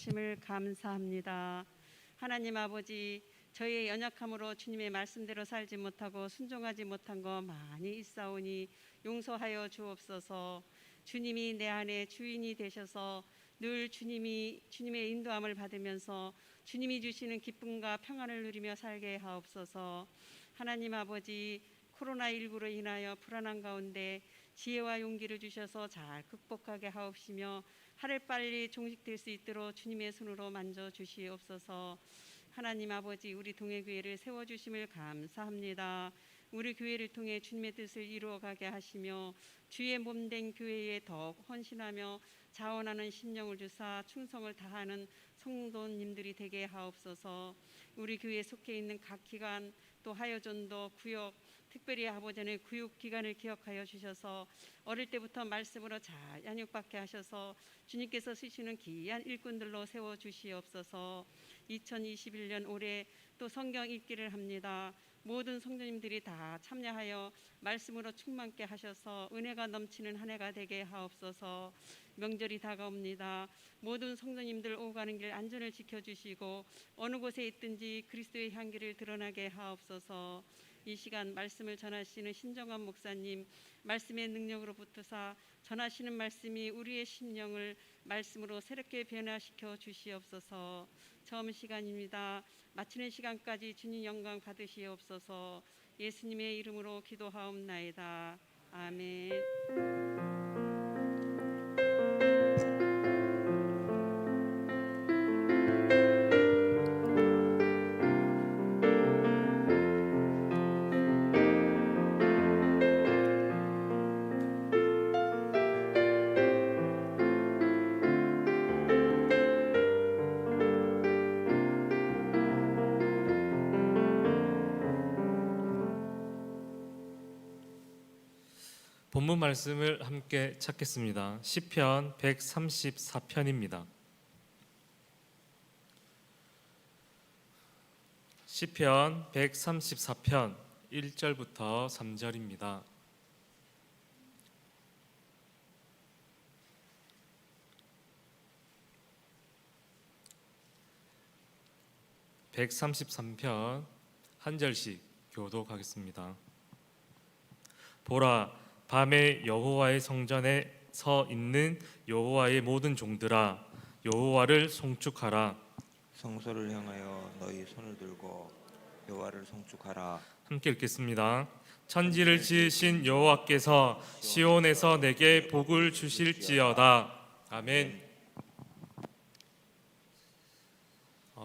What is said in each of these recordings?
주심을 감사합니다. 하나님 아버지, 저희의 연약함으로 주님의 말씀대로 살지 못하고 순종하지 못한 거 많이 있사오니 용서하여 주옵소서. 주님이 내 안에 주인이 되셔서 늘 주님의 인도함을 받으면서 주님이 주시는 기쁨과 평안을 누리며 살게 하옵소서. 하나님 아버지, 코로나19로 인하여 불안한 가운데 지혜와 용기를 주셔서 잘 극복하게 하옵시며 하루빨리 종식될 수 있도록 주님의 손으로 만져주시옵소서. 하나님 아버지, 우리 동해교회를 세워주심을 감사합니다. 우리 교회를 통해 주님의 뜻을 이루어가게 하시며 주의 몸된 교회에 더욱 헌신하며 자원하는 심령을 주사 충성을 다하는 성도님들이 되게 하옵소서. 우리 교회에 속해 있는 각 기관 또 하여전도 구역, 특별히 아버지의 구육기관을 기억하여 주셔서 어릴 때부터 말씀으로 잘 양육받게 하셔서 주님께서 쓰시는 귀한 일꾼들로 세워주시옵소서. 2021년 올해 또 성경 읽기를 합니다. 모든 성도님들이 다 참여하여 말씀으로 충만케 하셔서 은혜가 넘치는 한 해가 되게 하옵소서. 명절이 다가옵니다. 모든 성도님들 오고 가는 길 안전을 지켜주시고 어느 곳에 있든지 그리스도의 향기를 드러나게 하옵소서. 이 시간 말씀을 전하시는 신정환 목사님, 말씀의 능력으로 붙으사 전하시는 말씀이 우리의 심령을 말씀으로 새롭게 변화시켜 주시옵소서. 처음 시간입니다. 마치는 시간까지 주님 영광 받으시옵소서. 예수님의 이름으로 기도하옵나이다. 아멘. 본문 말씀을 함께 찾겠습니다. 시편 134편입니다. 시편 134편 1절부터 3절입니다. (133편) 한 절씩 교독하겠습니다. 보라, 밤에 여호와의 성전에 서 있는 여호와의 모든 종들아, 여호와를 송축하라. 성소를 향하여 너희 손을 들고 여호와를 송축하라. 함께 읽겠습니다. 천지를 지으신 여호와께서 시온에서 내게 복을 주실지어다. 아멘.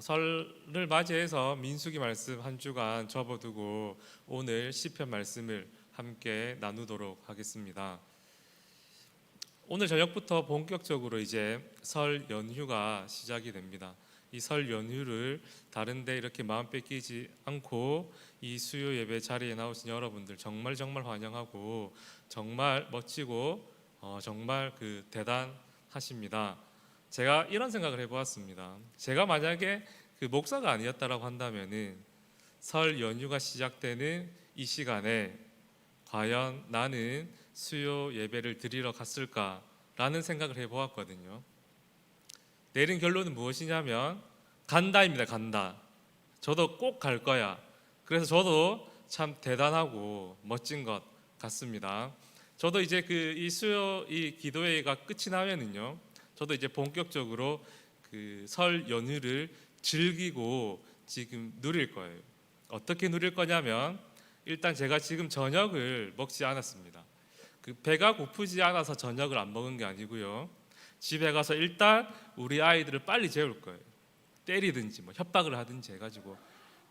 설을 맞이해서 민수기 말씀 한 주간 접어두고 오늘 시편 말씀을 함께 나누도록 하겠습니다. 오늘 저녁부터 본격적으로 이제 설 연휴가 시작이 됩니다. 이 설 연휴를 다른데 이렇게 마음 뺏기지 않고 이 수요 예배 자리에 나오신 여러분들 정말 환영하고 정말 멋지고 정말 대단하십니다. 제가 이런 생각을 해보았습니다. 제가 만약에 목사가 아니었다라고 한다면은 설 연휴가 시작되는 이 시간에 과연 나는 수요 예배를 드리러 갔을까라는 생각을 해보았거든요. 내린 결론은 무엇이냐면 간다입니다. 간다. 저도 꼭 갈 거야. 그래서 저도 참 대단하고 멋진 것 같습니다. 저도 이제 이 수요 이 기도회가 끝이 나면은요, 저도 이제 본격적으로 설 연휴를 즐기고 지금 누릴 거예요. 어떻게 누릴 거냐면 일단 제가 지금 저녁을 먹지 않았습니다. 배가 고프지 않아서 저녁을 안 먹은 게 아니고요. 집에 가서 일단 우리 아이들을 빨리 재울 거예요. 때리든지 협박을 하든지 해가지고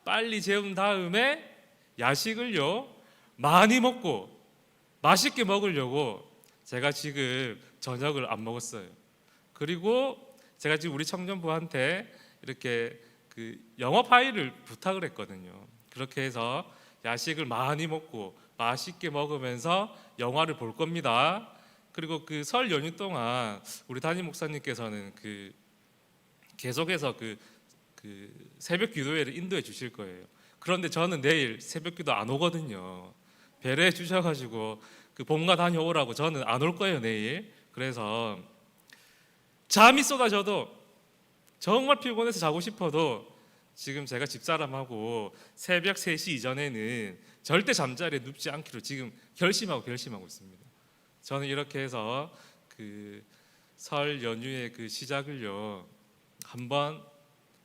빨리 재운 다음에 야식을요 많이 먹고 맛있게 먹으려고 제가 지금 저녁을 안 먹었어요. 그리고 제가 지금 우리 청년부한테 이렇게 영어 파일을 부탁을 했거든요. 그렇게 해서 야식을 많이 먹고 맛있게 먹으면서 영화를 볼 겁니다. 그리고 설 연휴 동안 우리 담임 목사님께서는 계속해서 새벽 기도회를 인도해 주실 거예요. 그런데 저는 내일 새벽 기도 안 오거든요. 배려해 주셔가지고 본가 다녀오라고 저는 안 올 거예요 내일. 그래서 잠이 쏟아져도 정말 피곤해서 자고 싶어도 지금 제가 집사람하고 새벽 3시 이전에는 절대 잠자리에 눕지 않기로 지금 결심하고 있습니다. 저는 이렇게 해서 그 설 연휴의 그 시작을요, 한번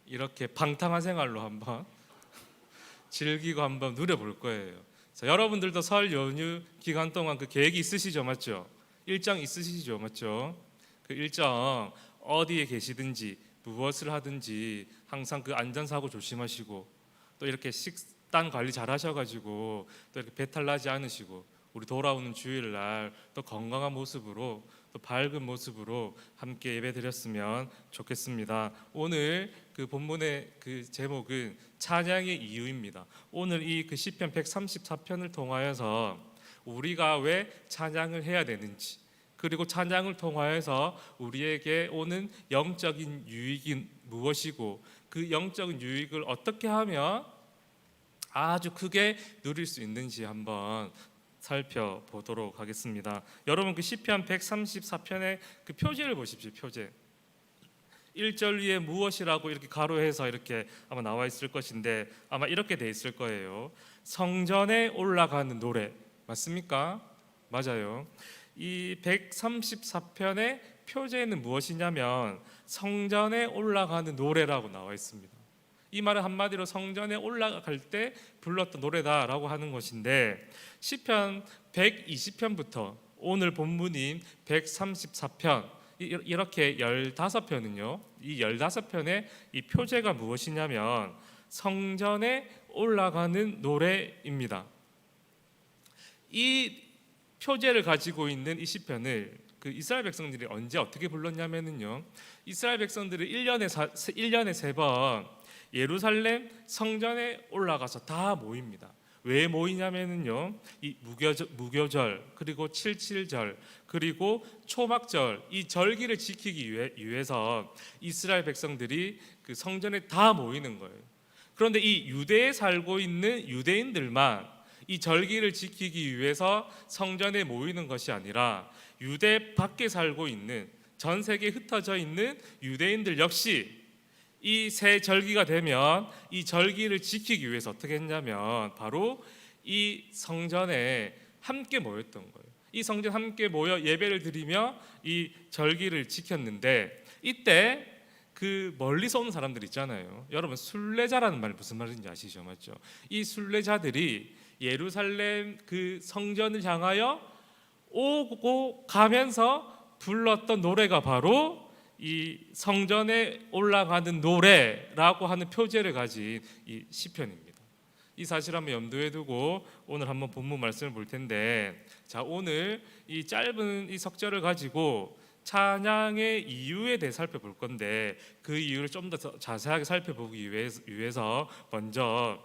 이렇게 방탕한 생활로 한번 즐기고 한번 누려볼 거예요. 자, 여러분들도 설 연휴 기간 동안 그 계획이 있으시죠, 맞죠? 일정 있으시죠, 맞죠? 그 일정 어디에 계시든지 무엇을 하든지 항상 그 안전사고 조심하시고, 또 이렇게 식단 관리 잘 하셔가지고 또 이렇게 배탈 나지 않으시고, 우리 돌아오는 주일날 또 건강한 모습으로 또 밝은 모습으로 함께 예배드렸으면 좋겠습니다. 오늘 그 본문의 그 제목은 찬양의 이유입니다. 오늘 이 그 시편 134편을 통하여서 우리가 왜 찬양을 해야 되는지, 그리고 찬양을 통하여서 우리에게 오는 영적인 유익이 무엇이고, 그 영적인 유익을 어떻게 하면 아주 크게 누릴 수 있는지 한번 살펴보도록 하겠습니다. 여러분, 그 시편 134편의 그 표제를 보십시오. 표제 1절 위에 무엇이라고 이렇게 가로해서 이렇게 아마 나와 있을 것인데, 아마 이렇게 돼 있을 거예요. 성전에 올라가는 노래. 맞습니까? 맞아요. 이 134편의 표제는 무엇이냐면 성전에 올라가는 노래라고 나와 있습니다. 이 말은 한마디로 성전에 올라갈 때 불렀던 노래다라고 하는 것인데, 시편 120편부터 오늘 본문인 134편 이렇게 15편은요, 이 15편의 이 표제가 무엇이냐면 성전에 올라가는 노래입니다. 이 표제를 가지고 있는 이 시편을 그 이스라엘 백성들이 언제 어떻게 불렀냐면요, 이스라엘 백성들이 1년에 3번 예루살렘 성전에 올라가서 다 모입니다. 왜 모이냐면요, 이 무교절 그리고 77절 그리고 초막절, 이 절기를 지키기 위해서 이스라엘 백성들이 그 성전에 다 모이는 거예요. 그런데 이 유대에 살고 있는 유대인들만 이 절기를 지키기 위해서 성전에 모이는 것이 아니라 유대 밖에 살고 있는 전 세계에 흩어져 있는 유대인들 역시 이 새 절기가 되면 이 절기를 지키기 위해서 어떻게 했냐면 바로 이 성전에 함께 모였던 거예요. 이 성전 함께 모여 예배를 드리며 이 절기를 지켰는데, 이때 그 멀리서 오는 사람들 있잖아요. 여러분, 순례자라는 말이 무슨 말인지 아시죠? 맞죠? 이 순례자들이 예루살렘 그 성전을 향하여 오고 가면서 불렀던 노래가 바로 이 성전에 올라가는 노래라고 하는 표제를 가진 이 시편입니다. 이 사실 한번 염두에 두고 오늘 한번 본문 말씀을 볼 텐데, 자, 오늘 이 짧은 이 석절을 가지고 찬양의 이유에 대해 살펴볼 건데, 그 이유를 좀 더 자세하게 살펴보기 위해서 먼저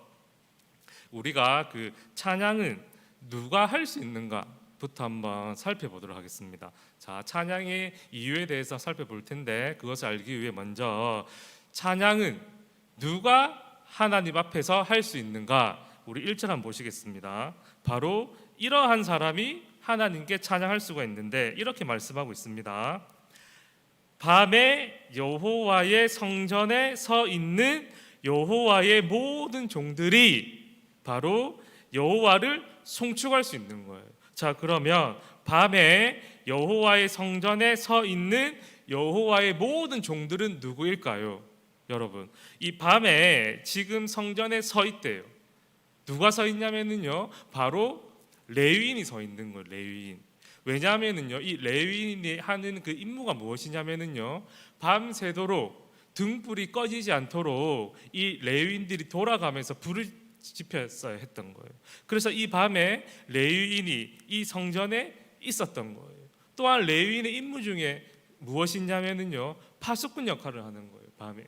우리가 그 찬양은 누가 할 수 있는가부터 한번 살펴보도록 하겠습니다. 자, 찬양의 이유에 대해서 살펴볼 텐데, 그것을 알기 위해 먼저 찬양은 누가 하나님 앞에서 할 수 있는가, 우리 1절 한번 보시겠습니다. 바로 이러한 사람이 하나님께 찬양할 수가 있는데, 이렇게 말씀하고 있습니다. 밤에 여호와의 성전에 서 있는 여호와의 모든 종들이 바로 여호와를 송축할 수 있는 거예요. 자, 그러면 밤에 여호와의 성전에 서 있는 여호와의 모든 종들은 누구일까요? 여러분, 이 밤에 지금 성전에 서 있대요. 누가 서 있냐면요, 바로 레위인이 서 있는 거예요. 레위인. 왜냐하면요, 이 레위인이 하는 그 임무가 무엇이냐면요, 밤새도록 등불이 꺼지지 않도록 이 레위인들이 돌아가면서 불을 지폈어야 했던 거예요. 그래서 이 밤에 레위인이 이 성전에 있었던 거예요. 또한 레위인의 임무 중에 무엇이냐면요, 파수꾼 역할을 하는 거예요. 밤에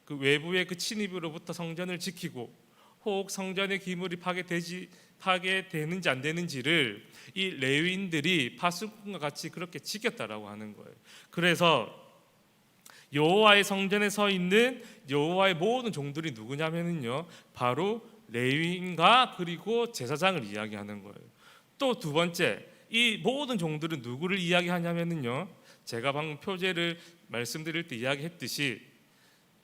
그 외부의 그 침입으로부터 성전을 지키고, 혹 성전의 기물이 파괴되는지 안 되는지를 이 레위인들이 파수꾼과 같이 그렇게 지켰다라고 하는 거예요. 그래서 여호와의 성전에 서 있는 여호와의 모든 종들이 누구냐면요, 바로 레위인과 그리고 제사장을 이야기하는 거예요. 또 두 번째, 이 모든 종들은 누구를 이야기하냐면요, 제가 방금 표제를 말씀드릴 때 이야기했듯이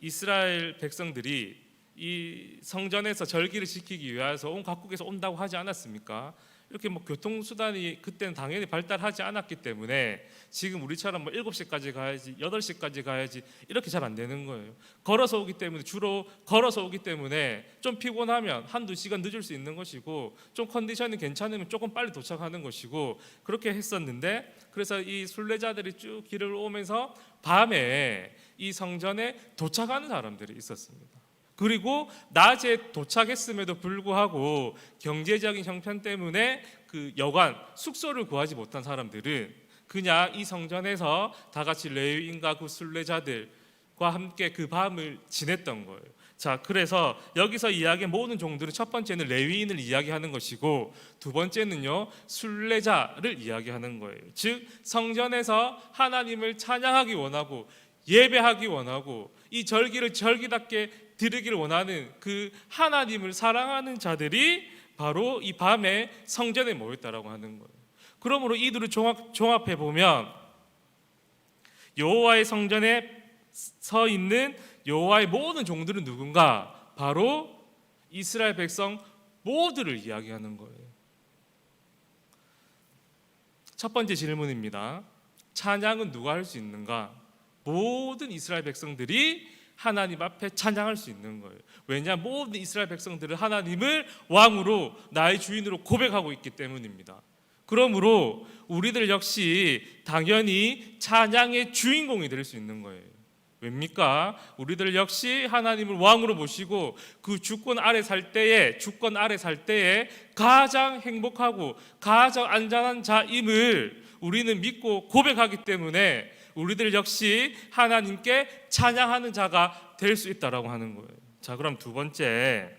이스라엘 백성들이 이 성전에서 절기를 지키기 위해서 온 각국에서 온다고 하지 않았습니까? 이렇게 뭐 교통수단이 그때는 당연히 발달하지 않았기 때문에 지금 우리처럼 뭐 7시까지 가야지 8시까지 가야지 이렇게 잘 안 되는 거예요. 걸어서 오기 때문에, 주로 걸어서 오기 때문에 좀 피곤하면 한두 시간 늦을 수 있는 것이고, 좀 컨디션이 괜찮으면 조금 빨리 도착하는 것이고, 그렇게 했었는데, 그래서 이 순례자들이 쭉 길을 오면서 밤에 이 성전에 도착하는 사람들이 있었습니다. 그리고 낮에 도착했음에도 불구하고 경제적인 형편 때문에 그 여관, 숙소를 구하지 못한 사람들은 그냥 이 성전에서 다 같이 레위인과 그 순례자들과 함께 그 밤을 지냈던 거예요. 자, 그래서 여기서 이야기한 모든 종들은 첫 번째는 레위인을 이야기하는 것이고, 두 번째는요 순례자를 이야기하는 거예요. 즉 성전에서 하나님을 찬양하기 원하고 예배하기 원하고 이 절기를 절기답게 드리기를 원하는 그 하나님을 사랑하는 자들이 바로 이 밤에 성전에 모였다라고 하는 거예요. 그러므로 이들을 종합해 보면 여호와의 성전에 서 있는 여호와의 모든 종들은 누군가? 바로 이스라엘 백성 모두를 이야기하는 거예요. 첫 번째 질문입니다. 찬양은 누가 할 수 있는가? 모든 이스라엘 백성들이 하나님 앞에 찬양할 수 있는 거예요. 왜냐? 모든 이스라엘 백성들은 하나님을 왕으로, 나의 주인으로 고백하고 있기 때문입니다. 그러므로 우리들 역시 당연히 찬양의 주인공이 될 수 있는 거예요. 왜입니까? 우리들 역시 하나님을 왕으로 모시고 그 주권 아래 살 때에 가장 행복하고 가장 안전한 자임을 우리는 믿고 고백하기 때문에 우리들 역시 하나님께 찬양하는 자가 될 수 있다라고 하는 거예요. 자, 그럼 두 번째,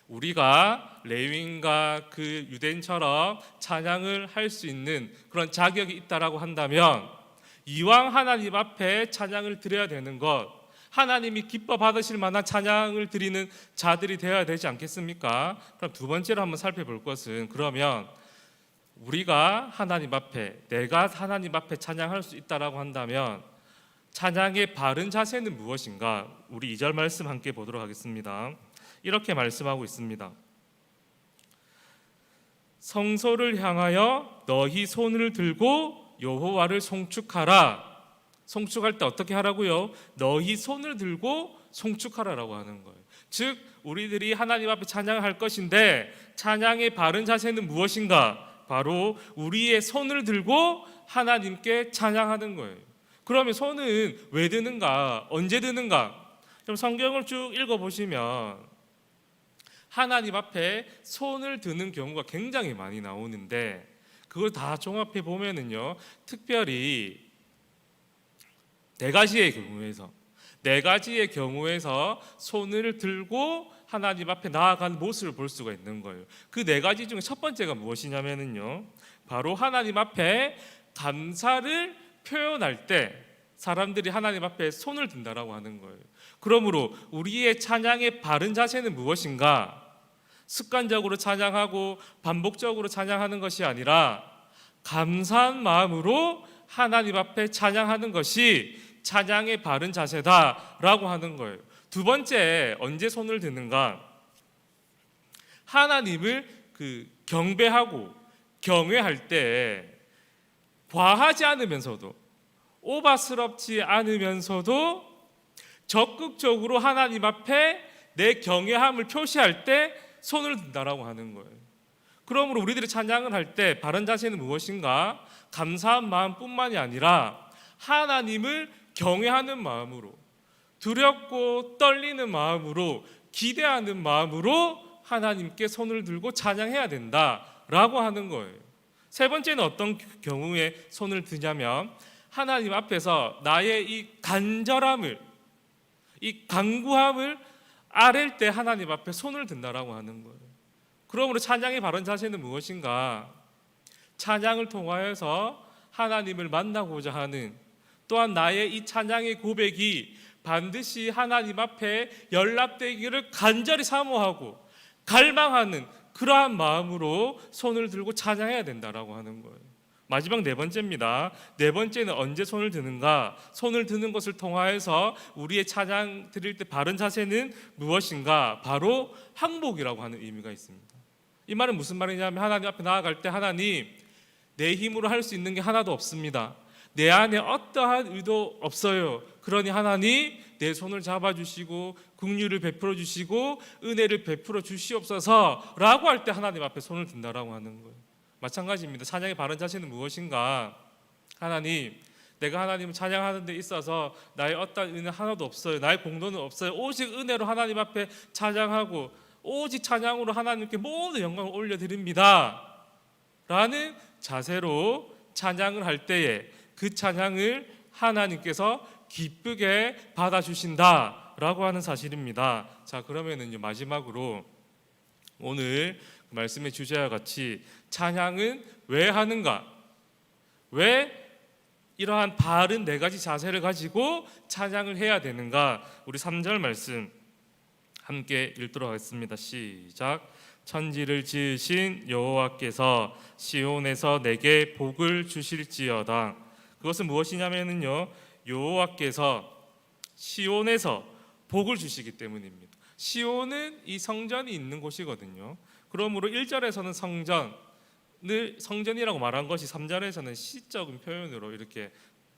우리가 레위인과 그 유대인처럼 찬양을 할 수 있는 그런 자격이 있다라고 한다면, 이왕 하나님 앞에 찬양을 드려야 되는 것, 하나님이 기뻐 받으실 만한 찬양을 드리는 자들이 되어야 되지 않겠습니까? 그럼 두 번째로 한번 살펴볼 것은, 그러면 우리가 하나님 앞에, 내가 하나님 앞에 찬양할 수 있다라고 한다면 찬양의 바른 자세는 무엇인가? 우리 2절 말씀 함께 보도록 하겠습니다. 이렇게 말씀하고 있습니다. 성소를 향하여 너희 손을 들고 여호와를 송축하라. 송축할 때 어떻게 하라고요? 너희 손을 들고 송축하라라고 하는 거예요. 즉 우리들이 하나님 앞에 찬양을 할 것인데, 찬양의 바른 자세는 무엇인가? 바로 우리의 손을 들고 하나님께 찬양하는 거예요. 그러면 손은 왜 드는가? 언제 드는가? 그럼 성경을 쭉 읽어보시면 하나님 앞에 손을 드는 경우가 굉장히 많이 나오는데, 그걸 다 종합해 보면은요, 특별히 네 가지의 경우에서 손을 들고 하나님 앞에 나아간 모습을 볼 수가 있는 거예요. 그 네 가지 중에 첫 번째가 무엇이냐면요, 바로 하나님 앞에 감사를 표현할 때 사람들이 하나님 앞에 손을 든다라고 하는 거예요. 그러므로 우리의 찬양의 바른 자세는 무엇인가? 습관적으로 찬양하고 반복적으로 찬양하는 것이 아니라 감사한 마음으로 하나님 앞에 찬양하는 것이 찬양의 바른 자세다라고 하는 거예요. 두 번째, 언제 손을 드는가? 하나님을 경배하고 경외할 때 과하지 않으면서도, 오바스럽지 않으면서도 적극적으로 하나님 앞에 내 경외함을 표시할 때 손을 든다라고 하는 거예요. 그러므로 우리들이 찬양을 할 때 바른 자세는 무엇인가? 감사한 마음뿐만이 아니라 하나님을 경외하는 마음으로, 두렵고 떨리는 마음으로, 기대하는 마음으로 하나님께 손을 들고 찬양해야 된다라고 하는 거예요. 세 번째는 어떤 경우에 손을 드냐면, 하나님 앞에서 나의 이 간절함을, 이 간구함을 아랠 때 하나님 앞에 손을 든다라고 하는 거예요. 그러므로 찬양의 바른 자세는 무엇인가? 찬양을 통하여서 하나님을 만나고자 하는, 또한 나의 이 찬양의 고백이 반드시 하나님 앞에 연락되기를 간절히 사모하고 갈망하는 그러한 마음으로 손을 들고 찬양해야 된다라고 하는 거예요. 마지막 네 번째입니다. 네 번째는 언제 손을 드는가? 손을 드는 것을 통하여서 우리의 찬양 드릴 때 바른 자세는 무엇인가? 바로 항복이라고 하는 의미가 있습니다. 이 말은 무슨 말이냐면 하나님 앞에 나아갈 때 하나님, 내 힘으로 할 수 있는 게 하나도 없습니다. 내 안에 어떠한 의도 없어요. 그러니 하나님 내 손을 잡아주시고 긍휼을 베풀어 주시고 은혜를 베풀어 주시옵소서라고 할 때 하나님 앞에 손을 든다라고 하는 거예요. 마찬가지입니다. 찬양의 바른 자세는 무엇인가? 하나님, 내가 하나님을 찬양하는 데 있어서 나의 어떤 은혜 하나도 없어요. 나의 공로는 없어요. 오직 은혜로 하나님 앞에 찬양하고 오직 찬양으로 하나님께 모든 영광을 올려드립니다 라는 자세로 찬양을 할 때에 그 찬양을 하나님께서 기쁘게 받아주신다라고 하는 사실입니다. 자, 그러면은요, 마지막으로 오늘 말씀의 주제와 같이 찬양은 왜 하는가? 왜 이러한 바른 네 가지 자세를 가지고 찬양을 해야 되는가? 우리 3절 말씀 함께 읽도록 하겠습니다. 시작. 천지를 지으신 여호와께서 시온에서 내게 복을 주실지어다. 그것은 무엇이냐면요, 여호와께서 시온에서 복을 주시기 때문입니다. 시온은 이 성전이 있는 곳이거든요. 그러므로 1절에서는 성전이라고 말한 것이 3절에서는 시적인 표현으로 이렇게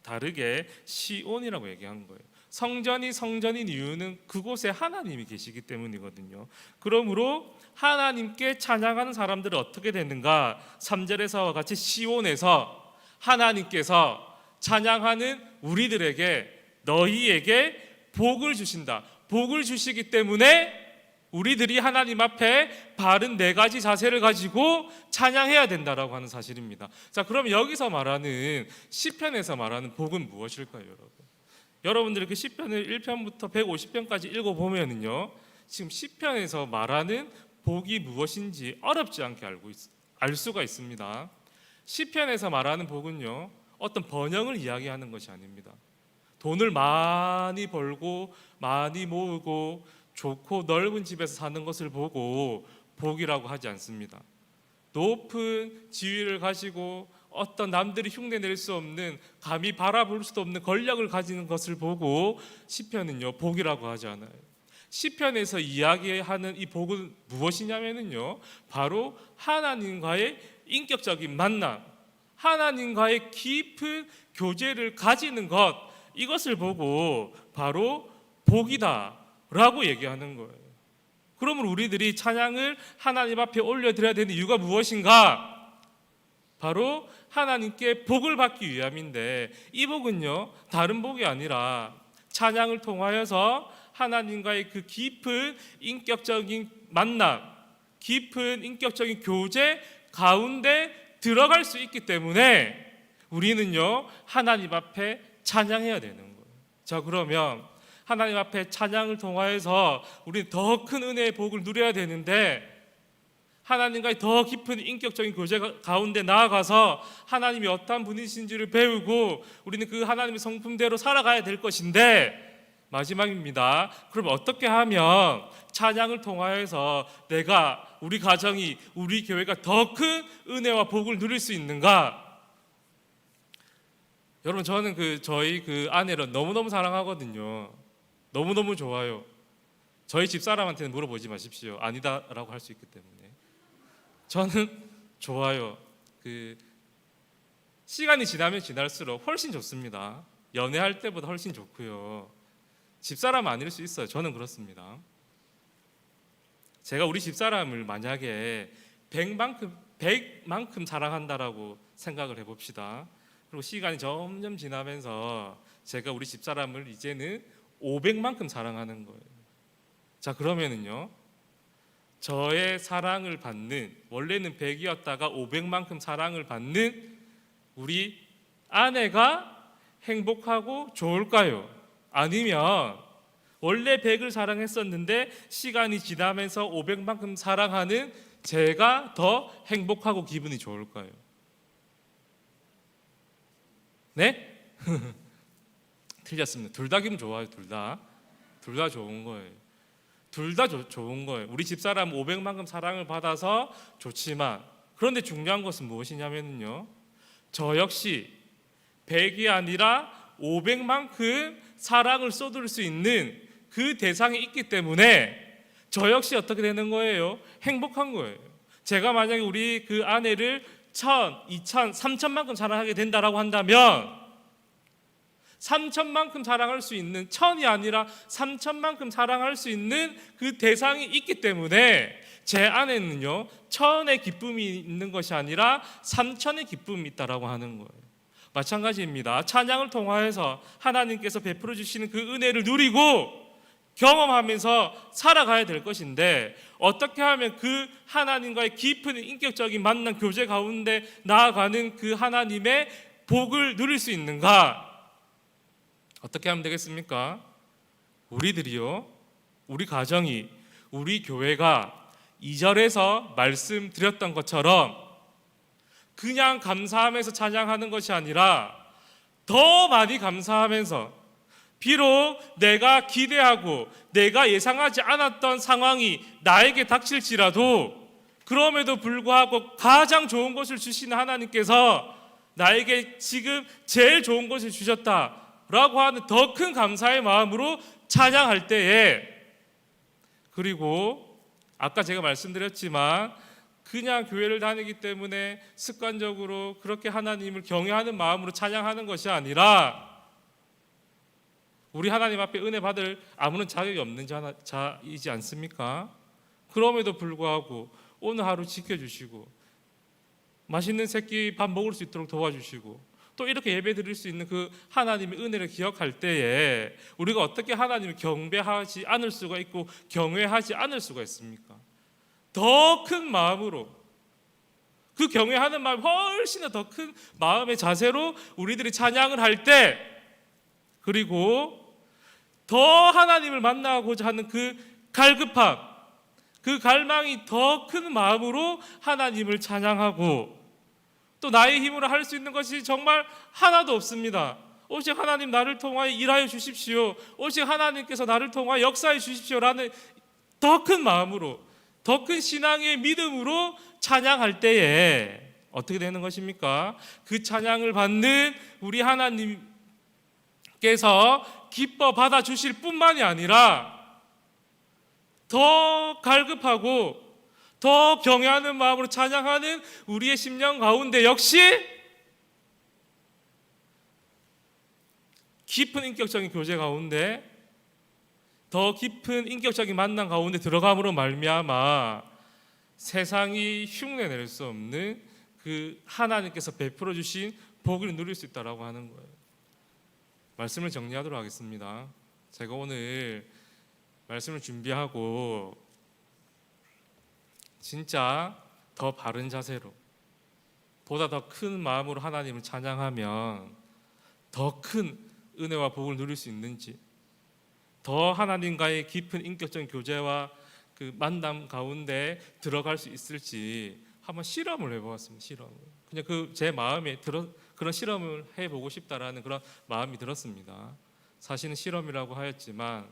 다르게 시온이라고 얘기한 거예요. 성전이 성전인 이유는 그곳에 하나님이 계시기 때문이거든요. 그러므로 하나님께 찬양하는 사람들은 어떻게 되는가? 3절에서와 같이 시온에서 하나님께서 찬양하는 우리들에게 너희에게 복을 주신다. 복을 주시기 때문에 우리들이 하나님 앞에 바른 네 가지 자세를 가지고 찬양해야 된다라고 하는 사실입니다. 자, 그럼 여기서 말하는 시편에서 말하는 복은 무엇일까요, 여러분? 여러분들이 그 시편을 1편부터 150편까지 읽어보면요, 지금 시편에서 말하는 복이 무엇인지 어렵지 않게 알 수가 있습니다. 시편에서 말하는 복은요, 어떤 번영을 이야기하는 것이 아닙니다. 돈을 많이 벌고 많이 모으고 좋고 넓은 집에서 사는 것을 보고 복이라고 하지 않습니다. 높은 지위를 가지고 어떤 남들이 흉내낼 수 없는, 감히 바라볼 수도 없는 권력을 가지는 것을 보고 시편은요, 복이라고 하지 않아요. 시편에서 이야기하는 이 복은 무엇이냐면요, 바로 하나님과의 인격적인 만남, 하나님과의 깊은 교제를 가지는 것, 이것을 보고 바로 복이다라고 얘기하는 거예요. 그러면 우리들이 찬양을 하나님 앞에 올려드려야 되는 이유가 무엇인가? 바로 하나님께 복을 받기 위함인데, 이 복은요, 다른 복이 아니라 찬양을 통하여서 하나님과의 그 깊은 인격적인 만남, 깊은 인격적인 교제 가운데 들어갈 수 있기 때문에 우리는요, 하나님 앞에 찬양해야 되는 거예요. 자, 그러면 하나님 앞에 찬양을 통하여서 우리는 더 큰 은혜의 복을 누려야 되는데, 하나님과의 더 깊은 인격적인 교제 가운데 나아가서 하나님이 어떠한 분이신지를 배우고 우리는 그 하나님의 성품대로 살아가야 될 것인데, 마지막입니다. 그럼 어떻게 하면 찬양을 통하여서 내가, 우리 가정이, 우리 교회가 더 큰 은혜와 복을 누릴 수 있는가? 여러분, 저는 저희 아내를 너무너무 사랑하거든요. 너무너무 좋아요. 저희 집사람한테는 물어보지 마십시오. 아니다라고 할 수 있기 때문에. 저는 좋아요. 시간이 지나면 지날수록 훨씬 좋습니다. 연애할 때보다 훨씬 좋고요. 집사람은 아닐 수 있어요. 저는 그렇습니다. 제가 우리 집사람을 만약에 100만큼 사랑한다라고 생각을 해봅시다. 그리고 시간이 점점 지나면서 제가 우리 집사람을 이제는 500만큼 사랑하는 거예요. 자, 그러면은요, 저의 사랑을 받는, 원래는 100이었다가 500만큼 사랑을 받는 우리 아내가 행복하고 좋을까요? 아니면 원래 100을 사랑했었는데 시간이 지나면서 500만큼 사랑하는 제가 더 행복하고 기분이 좋을까요? 네? 틀렸습니다. 둘 다 기분 좋아요. 둘 다 좋은 거예요. 둘 다 좋은 거예요. 우리 집사람 500만큼 사랑을 받아서 좋지만, 그런데 중요한 것은 무엇이냐면요, 저 역시 100이 아니라 500만큼 사랑을 쏟을 수 있는 그 대상이 있기 때문에 저 역시 어떻게 되는 거예요? 행복한 거예요. 제가 만약에 우리 그 아내를 1000, 2000, 3000만큼 사랑하게 된다라고 한다면 3000만큼 사랑할 수 있는 1000이 아니라 3000만큼 사랑할 수 있는 그 대상이 있기 때문에 제 안에는요 1000의 기쁨이 있는 것이 아니라 3000의 기쁨이 있다라고 하는 거예요. 마찬가지입니다. 찬양을 통하여서 하나님께서 베풀어 주시는 그 은혜를 누리고 경험하면서 살아가야 될 것인데 어떻게 하면 그 하나님과의 깊은 인격적인 만남 교제 가운데 나아가는 그 하나님의 복을 누릴 수 있는가? 어떻게 하면 되겠습니까? 우리들이요, 우리 가정이, 우리 교회가 2절에서 말씀드렸던 것처럼 그냥 감사하면서 찬양하는 것이 아니라 더 많이 감사하면서 비록 내가 기대하고 내가 예상하지 않았던 상황이 나에게 닥칠지라도 그럼에도 불구하고 가장 좋은 것을 주시는 하나님께서 나에게 지금 제일 좋은 것을 주셨다라고 하는 더 큰 감사의 마음으로 찬양할 때에, 그리고 아까 제가 말씀드렸지만 그냥 교회를 다니기 때문에 습관적으로 그렇게 하나님을 경외하는 마음으로 찬양하는 것이 아니라 우리 하나님 앞에 은혜 받을 아무런 자격이 없는 자이지 않습니까? 그럼에도 불구하고 오늘 하루 지켜주시고 맛있는 새끼 밥 먹을 수 있도록 도와주시고 또 이렇게 예배 드릴 수 있는 그 하나님의 은혜를 기억할 때에 우리가 어떻게 하나님을 경배하지 않을 수가 있고 경외하지 않을 수가 있습니까? 더 큰 마음으로, 그 경외하는 마음 훨씬 더 큰 마음의 자세로 우리들이 찬양을 할 때, 그리고 더 하나님을 만나고자 하는 그 갈급함, 그 갈망이 더 큰 마음으로 하나님을 찬양하고, 또 나의 힘으로 할 수 있는 것이 정말 하나도 없습니다. 오직 하나님 나를 통하여 일하여 주십시오, 오직 하나님께서 나를 통하여 역사해 주십시오라는 더 큰 마음으로, 더 큰 신앙의 믿음으로 찬양할 때에 어떻게 되는 것입니까? 그 찬양을 받는 우리 하나님께서 기뻐 받아주실 뿐만이 아니라 더 갈급하고 더 경외하는 마음으로 찬양하는 우리의 심령 가운데 역시 깊은 인격적인 교제 가운데, 더 깊은 인격적인 만남 가운데 들어감으로 말미암아 세상이 흉내낼 수 없는 그 하나님께서 베풀어 주신 복을 누릴 수 있다라고 하는 거예요. 말씀을 정리하도록 하겠습니다. 제가 오늘 말씀을 준비하고 진짜 더 바른 자세로, 보다 더 큰 마음으로 하나님을 찬양하면 더 큰 은혜와 복을 누릴 수 있는지, 더 하나님과의 깊은 인격적인 교제와 그 만남 가운데 들어갈 수 있을지 한번 실험을 해보았습니다. 실험을 그냥 그 제 마음에 그런 실험을 해보고 싶다라는 그런 마음이 들었습니다. 사실은 실험이라고 하였지만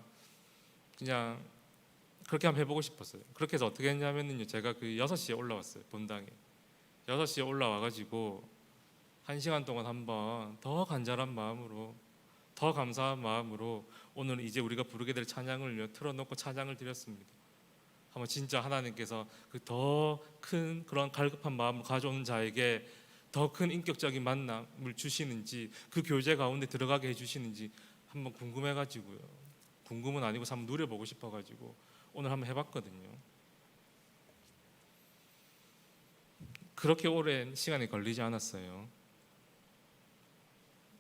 그냥 그렇게 한번 해보고 싶었어요. 그렇게 해서 어떻게 했냐면요, 제가 그 6시에 올라왔어요. 본당에 6시에 올라와가지고 1시간 동안 한번 더 간절한 마음으로, 더 감사한 마음으로 오늘 이제 우리가 부르게 될 찬양을 틀어놓고 찬양을 드렸습니다. 한번 진짜 하나님께서 그 더 큰 그런 갈급한 마음을 가져오는 자에게 더 큰 인격적인 만남을 주시는지, 그 교제 가운데 들어가게 해주시는지 한번 궁금해가지고요. 궁금은 아니고 한번 누려보고 싶어가지고 오늘 한번 해봤거든요. 그렇게 오랜 시간이 걸리지 않았어요.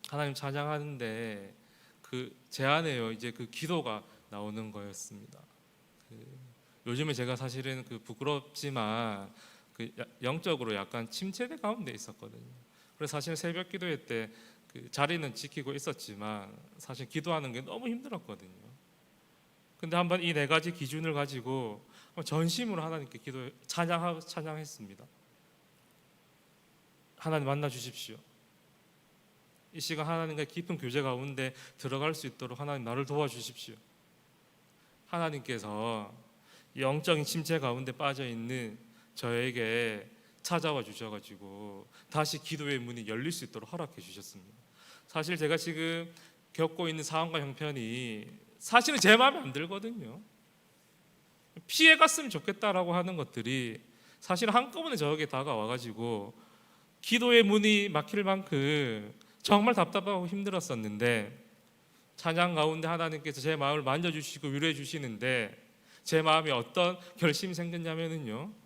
하나님 찬양하는데 그 제 안에요 이제 그 기도가 나오는 거였습니다. 요즘에 제가 사실은 그 부끄럽지만 그 영적으로 약간 침체대 가운데 있었거든요. 그래서 사실 새벽 기도회 때 그 자리는 지키고 있었지만 사실 기도하는 게 너무 힘들었거든요. 근데 한번 이 4가지 기준을 가지고 전심으로 하나님께 찬양했습니다. 하나님 만나 주십시오. 이 시간 하나님과 깊은 교제 가운데 들어갈 수 있도록 하나님 나를 도와주십시오. 하나님께서 영적인 침체 가운데 빠져 있는 저에게 찾아와 주셔가지고 다시 기도의 문이 열릴 수 있도록 허락해 주셨습니다. 사실 제가 지금 겪고 있는 상황과 형편이 사실은 제 마음에 안 들거든요. 피해 갔으면 좋겠다라고 하는 것들이 사실 한꺼번에 저에게 다가와가지고 기도의 문이 막힐 만큼 정말 답답하고 힘들었었는데, 찬양 가운데 하나님께서 제 마음을 만져주시고 위로해 주시는데 제 마음에 어떤 결심이 생겼냐면요,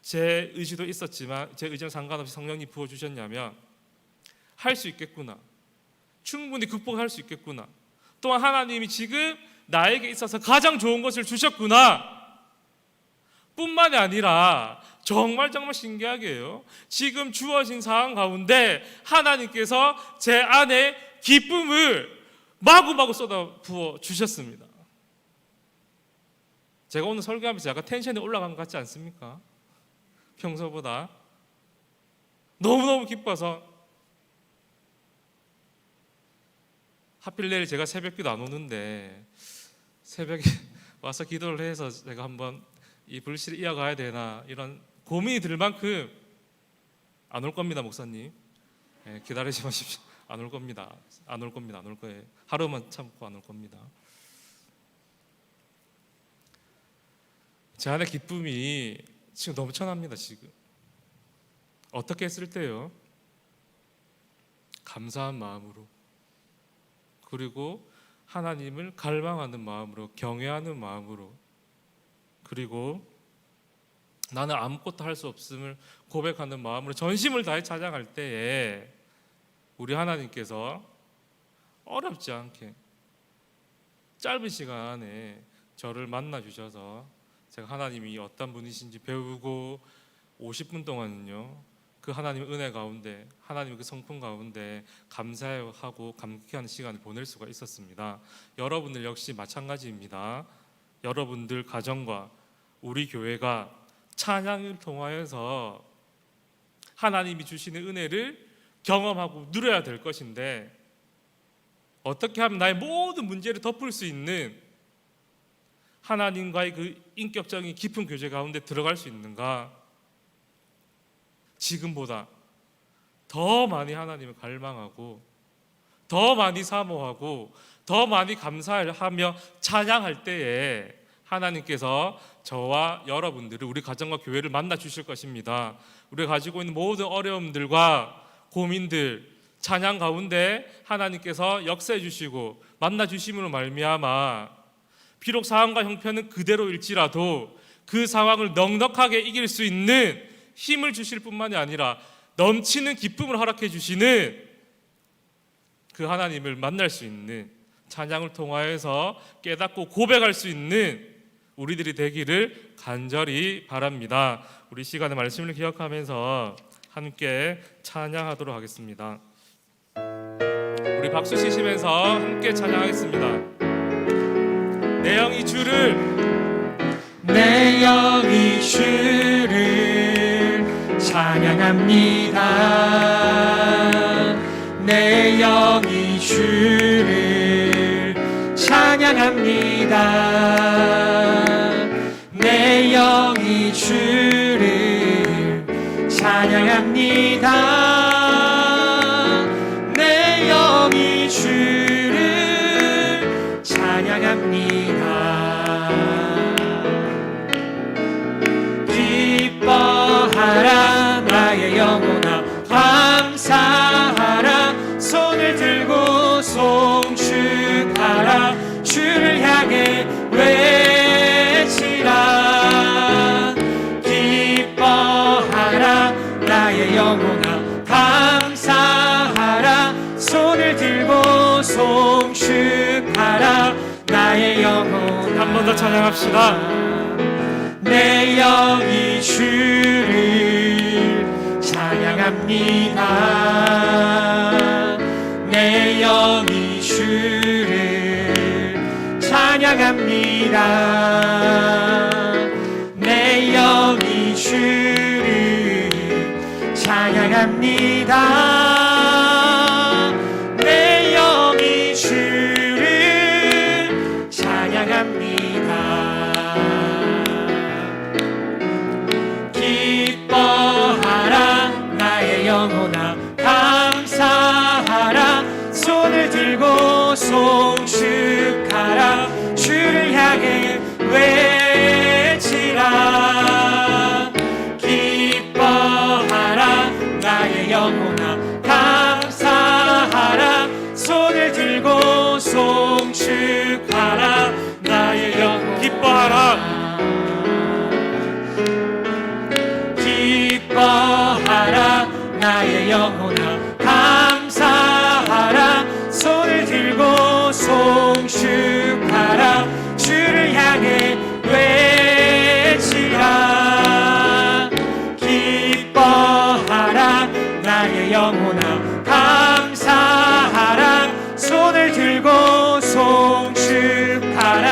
제 의지도 있었지만 제 의지랑 상관없이 성령님 부어주셨냐면 할 수 있겠구나, 충분히 극복할 수 있겠구나, 또한 하나님이 지금 나에게 있어서 가장 좋은 것을 주셨구나 뿐만이 아니라 정말 신기하게요, 지금 주어진 상황 가운데 하나님께서 제 안에 기쁨을 마구마구 쏟아 부어 주셨습니다. 제가 오늘 설교하면서 약간 텐션이 올라간 것 같지 않습니까? 평소보다 너무너무 기뻐서, 하필 내일 제가 새벽기도 안 오는데 새벽에 와서 기도를 해서 제가 한번 이 불씨를 이어가야 되나 이런 고민이 들 만큼 안 올 겁니다, 목사님. 기다리지 마십시오. 안 올 겁니다. 안 올 거예요. 하루만 참고 안 올 겁니다. 제 안에 기쁨이 지금 넘쳐납니다. 지금 어떻게 했을 때요? 감사한 마음으로, 그리고 하나님을 갈망하는 마음으로, 경외하는 마음으로, 그리고 나는 아무것도 할 수 없음을 고백하는 마음으로 전심을 다해 찬양할 때에 우리 하나님께서 어렵지 않게 짧은 시간 안에 저를 만나 주셔서 제가 하나님이 어떤 분이신지 배우고 50분 동안은요, 그 하나님의 은혜 가운데, 하나님의 그 성품 가운데 감사하고 감격하는 시간을 보낼 수가 있었습니다. 여러분들 역시 마찬가지입니다. 여러분들 가정과 우리 교회가 찬양을 통하여서 하나님이 주시는 은혜를 경험하고 누려야 될 것인데, 어떻게 하면 나의 모든 문제를 덮을 수 있는 하나님과의 그 인격적인 깊은 교제 가운데 들어갈 수 있는가? 지금보다 더 많이 하나님을 갈망하고, 더 많이 사모하고, 더 많이 감사하며 찬양할 때에 하나님께서 저와 여러분들을, 우리 가정과 교회를 만나 주실 것입니다. 우리가 가지고 있는 모든 어려움들과 고민들, 찬양 가운데 하나님께서 역사해 주시고 만나 주심으로 말미암아 비록 상황과 형편은 그대로일지라도 그 상황을 넉넉하게 이길 수 있는 힘을 주실 뿐만이 아니라 넘치는 기쁨을 허락해 주시는 그 하나님을 만날 수 있는, 찬양을 통하여서 깨닫고 고백할 수 있는 우리들이 되기를 간절히 바랍니다. 우리 시간의 말씀을 기억하면서 함께 찬양하도록 하겠습니다. 우리 박수 치시면서 함께 찬양하겠습니다. 내 영이 주를, 내 영이 주를 찬양합니다. 내 영이 주를 찬양합니다. 내 영이 주를 찬양합니다. 내 영이 주를 찬양합니다. 기뻐하라 나의 영혼아, 감사하라, 손을 들고 송축하라, 주를 향해 외치라. 기뻐하라 나의 영혼아, 감사하라, 손을 들고 송축하라, 나의 영혼아. 한 번 더 찬양합시다. 내 영이 주를 찬양합니다. 내 영이 주를 찬양합니다. 내 영이 주를 찬양합니다. 내 영이 주를 찬양합니다. 기뻐 영혼아 감사하라. 손을 들고 송축하라. 주를 향해 외치라. 기뻐하라 나의 영혼아 감사하라. 손을 들고 송축하라. 나의 영혼 기뻐하라. 기뻐하라 나의 영혼아 감사하라. 손을 들고 송축하라. 주를 향해 외치라. 기뻐하라 나의 영혼아 감사하라. 손을 들고 송축하라.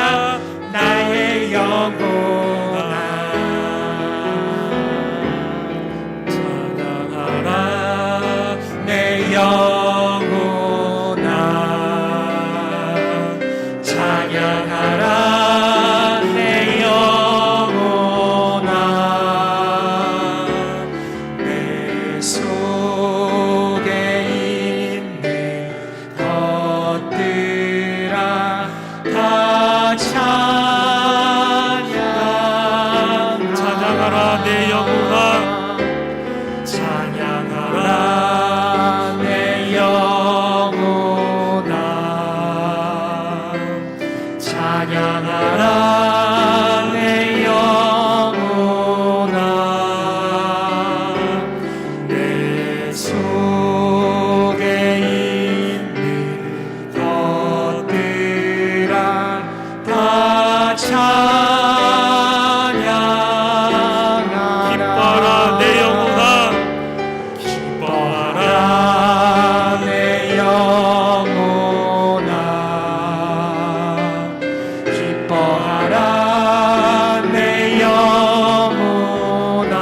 나의 영혼아 찬양하라. 내 영혼아 찬양하라. 내 영혼아 내 속에 있는 것들아 다 찬양하라 내 영혼아. 찬양하라 내 영혼아 찬양하라 내 영혼아 내 속에 있는 것들아 다 찬양하라. 기뻐하라 내 영혼아. 기뻐하라 내 영혼아 기뻐하라 내 영혼아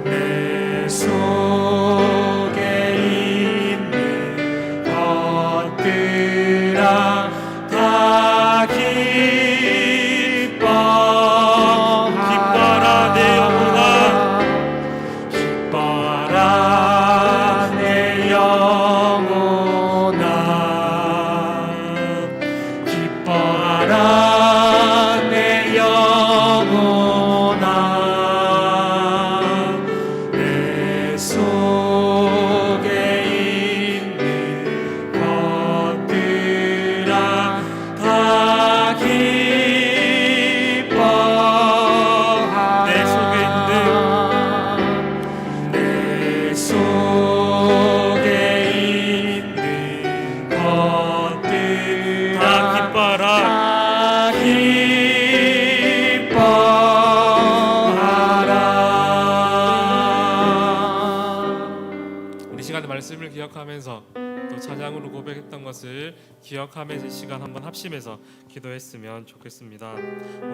내 속에 있는 것들아 다 기뻐하라 내 영혼아. 기뻐하라 내 영혼아 기뻐하라 내 영혼아 내 속에 있는 것들아 다 기뻐하라. 내 속에 내 속에 있는 것들 다 기뻐하라. 다 기뻐하라. 우리 시간의 말씀을 기억하면서 또 찬양으로 고백했던 것을 기억하면서 이 시간 한번 합심해서 기도했으면 좋겠습니다.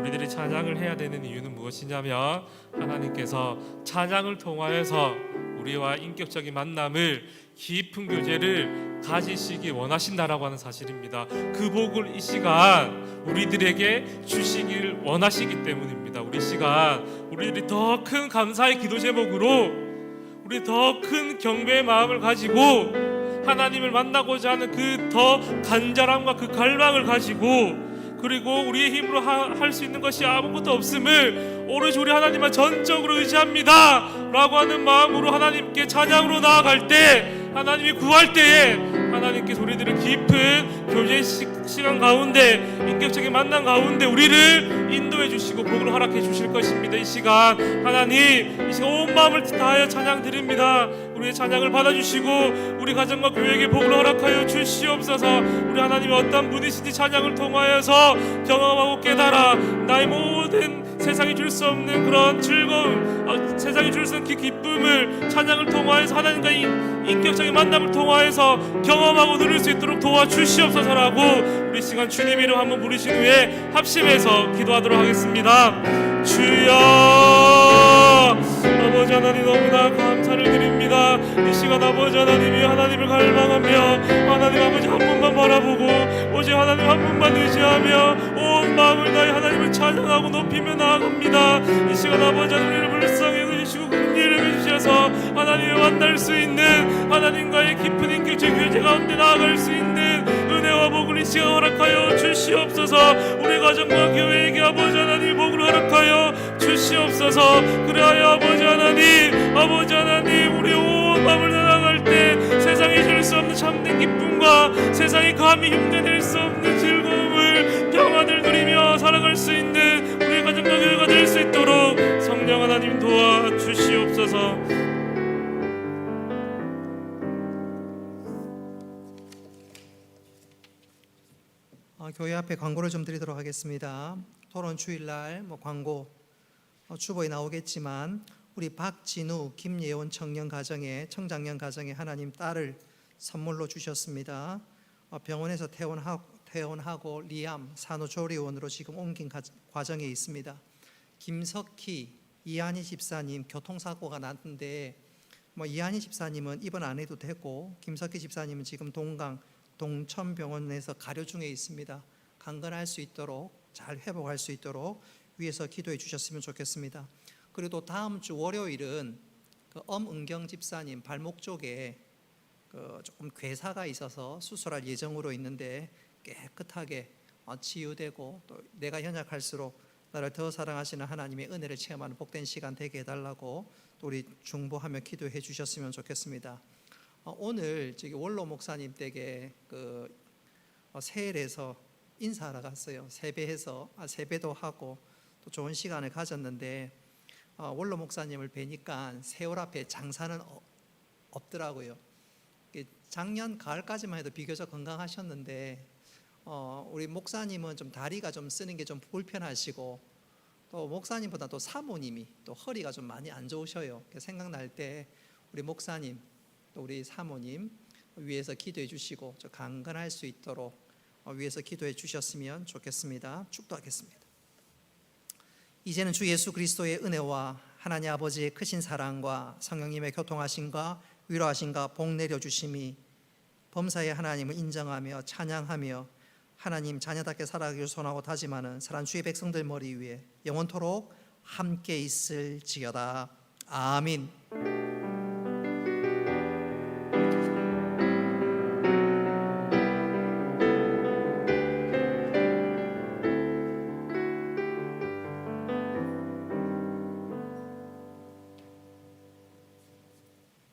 우리들이 찬양을 해야 되는 이유는 무엇이냐면 하나님께서 찬양을 통하여서 우리와 인격적인 만남을 깊은 교제를 가지시기 원하신다라고 하는 사실입니다. 그 복을 이 시간 우리들에게 주시길 원하시기 때문입니다. 우리 시간 우리들이 더 큰 감사의 기도 제목으로 우리 더 큰 경배의 마음을 가지고 하나님을 만나고자 하는 그 더 간절함과 그 갈망을 가지고 그리고 우리의 힘으로 할 수 있는 것이 아무것도 없음을 오로지 우리 하나님만 전적으로 의지합니다 라고 하는 마음으로 하나님께 찬양으로 나아갈 때 하나님이 구할 때에 하나님께서 우리들을 깊은 교제 시간 가운데 인격적인 만남 가운데 우리를 인도해 주시고 복을 허락해 주실 것입니다. 이 시간 하나님 이 시간 온 마음을 다하여 찬양 드립니다. 우리의 찬양을 받아주시고 우리 가정과 교회에게 복을 허락하여 주시옵소서. 우리 하나님이 어떤 분이신지 찬양을 통하여서 경험하고 깨달아 나의 모든 세상이 줄 수 없는 그런 즐거움 세상이 줄 수 없는 기쁨을 찬양을 통하여서 하나님과 인격적인 만남을 통하여서 경험하고 누릴 수 있도록 도와주시옵소서라고 우리 시간 주님 이름 한번 부르신 후에 합심해서 기도하도록 하겠습니다. 주여 아버지 하나님 너무나 감사를 드립니다. 이 시간 아버지 하나님이 하나님을 갈망하며 하나님 아버지 한 분만 바라보고 오직 하나님 한 분만 의지하며 온 마음을 다해 하나님을 찬양하고 높이며 나아갑니다. 이 시간 아버지 하나님 우리를 불쌍히 여기시고 긍휼히 여기시옵소서. 만나서 하나님을 만날 수 있는 하나님과의 깊은 인격적 교제 가운데 나아갈 수 있는 은혜와 복을 이 시간 허락하여 주시옵소서. 우리 가정과 교회에게 아버지 하나님 복을 허락하여 주시옵소서. 그리하여 아버지 하나님 우리 온 마음을 나아갈 때 세상이 줄 수 없는 참된 기쁨과 세상이 감히 흉내낼 수 없는 즐거움을 평안을 누리며 살아갈 수 있는 우리 가정과 교회가 될 수 있도록 성령 하나님 도와주시옵소서. 교회 앞에 광고를 좀 드리도록 하겠습니다. 토론 주일날 광고 주보에 나오겠지만 우리 박진우, 김예원 청년 가정에 하나님 딸을 선물로 주셨습니다. 병원에서 퇴원하고 리암 산후조리원으로 지금 옮긴 과정에 있습니다. 김석희, 이한희 집사님 교통사고가 났는데 이한희 집사님은 입원 안 해도 되고 김석희 집사님은 지금 동천병원에서 가려 중에 있습니다. 강건할 수 있도록 잘 회복할 수 있도록 위에서 기도해 주셨으면 좋겠습니다. 그리고 또 다음 주 월요일은 엄은경 집사님 발목 쪽에 조금 괴사가 있어서 수술할 예정으로 있는데 깨끗하게 치유되고 또 내가 연약할수록 나를 더 사랑하시는 하나님의 은혜를 체험하는 복된 시간 되게 해달라고 또 우리 중보하며 기도해 주셨으면 좋겠습니다. 오늘 저기 원로 목사님 댁에 세일에서 인사하러 갔어요. 세배도 하고 또 좋은 시간을 가졌는데 원로 목사님을 뵈니까 세월 앞에 장사는 없더라고요. 작년 가을까지만 해도 비교적 건강하셨는데 우리 목사님은 좀 다리가 좀 쓰는 게 좀 불편하시고 또 목사님보다 또 사모님이 또 허리가 좀 많이 안 좋으셔요. 생각날 때 우리 목사님 또 우리 사모님 위해서 기도해 주시고 저 강건할 수 있도록 위해서 기도해 주셨으면 좋겠습니다. 축도하겠습니다. 이제는 주 예수 그리스도의 은혜와 하나님 아버지의 크신 사랑과 성령님의 교통하심과 위로하심과 복 내려주심이 범사의 하나님을 인정하며 찬양하며 하나님 자녀답게 살아가기를 소원하고 다짐하는 사랑 주의 백성들 머리 위에 영원토록 함께 있을지어다. 아멘.